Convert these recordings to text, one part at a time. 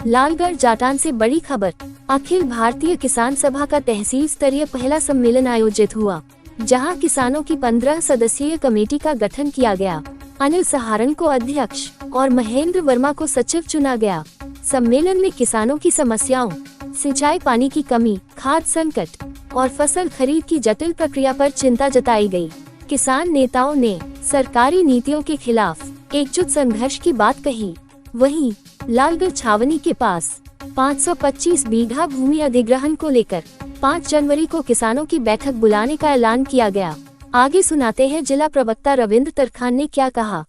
लालगढ़ जाटान से बड़ी खबर। अखिल भारतीय किसान सभा का तहसील स्तरीय पहला सम्मेलन आयोजित हुआ, जहां किसानों की 15 सदस्यीय कमेटी का गठन किया गया। अनिल सहारण को अध्यक्ष और महेंद्र वर्मा को सचिव चुना गया। सम्मेलन में किसानों की समस्याओं, सिंचाई पानी की कमी, खाद संकट और फसल खरीद की जटिल प्रक्रिया पर चिंता जताई गई। किसान नेताओं ने सरकारी नीतियों के खिलाफ एकजुट संघर्ष की बात कही। वहीं लालगढ़ छावनी के पास 525 बीघा भूमि अधिग्रहण को लेकर 5 जनवरी को किसानों की बैठक बुलाने का ऐलान किया गया। आगे सुनाते हैं जिला प्रवक्ता रविंद्र तरखान ने क्या कहा।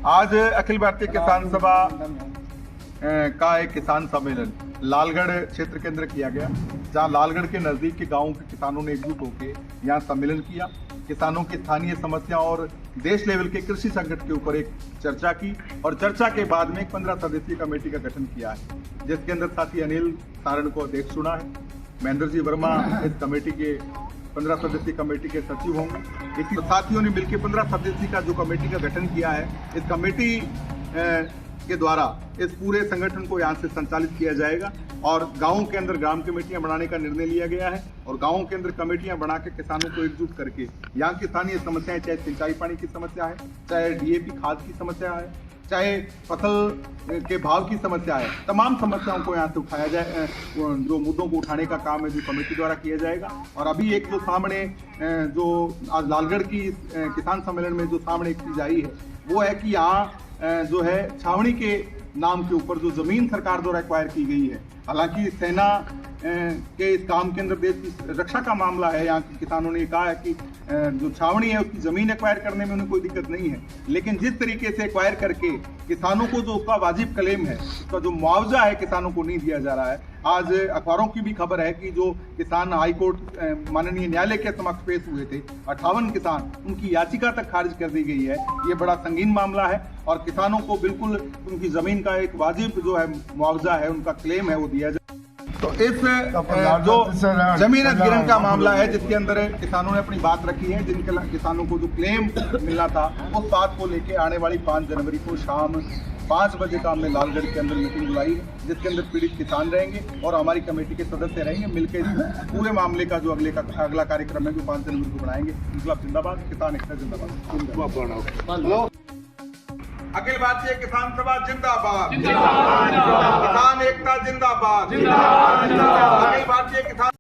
आज अखिल भारतीय किसान सभा का एक किसान सम्मेलन लालगढ़ क्षेत्र के अंदर किया गया, जहां लालगढ़ के नजदीक के गांवों के किसानों ने एकजुट होकर यहां सम्मेलन किया। किसानों की स्थानीय समस्याओं और देश लेवल के कृषि संकट के ऊपर एक चर्चा की और चर्चा के बाद में एक 15 सदस्यीय कमेटी का गठन किया है, जिसके अंदर साथी अनिल सहारण को अध्यक्ष चुना है। महेंद्र जी वर्मा इस कमेटी के 15 सदस्यीय कमेटी के सचिव होंगे। इसी साथियों ने मिलकर 15 सदस्यीय का जो कमेटी का गठन किया है, इस कमेटी के द्वारा इस पूरे संगठन को यहाँ से संचालित किया जाएगा और गांवों के अंदर ग्राम कमेटियां बनाने का निर्णय लिया गया है और गांवों के अंदर कमेटियां बना के किसानों को एकजुट करके यहाँ की स्थानीय समस्याएं, चाहे सिंचाई पानी की समस्या है, चाहे डीएपी खाद की समस्या है, चाहे फसल के भाव की समस्या है, तमाम समस्याओं को यहाँ से उठाया जाए। जो मुद्दों को उठाने का काम है जो कमेटी द्वारा किया जाएगा। और अभी एक जो सामने जो आज लालगढ़ की किसान सम्मेलन में जो सामने एक चीज आई है, वो है कि यहाँ जो है छावनी के नाम के ऊपर जो जमीन सरकार द्वारा एक्वायर की गई है। हालांकि सेना के इस काम के अंदर देश की रक्षा का मामला है, यहाँ के किसानों ने कहा है कि जो छावनी है उसकी जमीन एक्वायर करने में उन्हें कोई दिक्कत नहीं है, लेकिन जिस तरीके से एक्वायर करके किसानों को जो उसका वाजिब क्लेम है, उसका जो मुआवजा है किसानों को नहीं दिया जा रहा है। आज अखबारों की भी खबर है कि जो किसान हाईकोर्ट माननीय न्यायालय के समक्ष पेश हुए थे, 58 किसान, उनकी याचिका तक खारिज कर दी गई है। ये बड़ा संगीन मामला है और किसानों को बिल्कुल उनकी जमीन का एक वाजिब जो है मुआवजा है, उनका क्लेम है, वो दिया जाए। तो इस जो जमीन अधिग्रहण का मामला है, जिसके अंदर किसानों ने अपनी बात रखी है, जिन किसानों को जो क्लेम मिलना था, उस बात को लेके आने वाली 5 जनवरी को शाम 5 बजे का हमने लालगढ़ के अंदर मीटिंग बुलाई है, जिसके अंदर पीड़ित किसान रहेंगे और हमारी कमेटी के सदस्य रहेंगे। मिलकर पूरे मामले का जो अगला कार्यक्रम है जो 5 जनवरी को बनाएंगे। इंकलाब जिंदाबाद, किसान एकता जिंदाबाद। अखिल भारतीय किसान सभा जिंदाबाद, किसान एकता जिंदाबाद, अखिल भारतीय किसान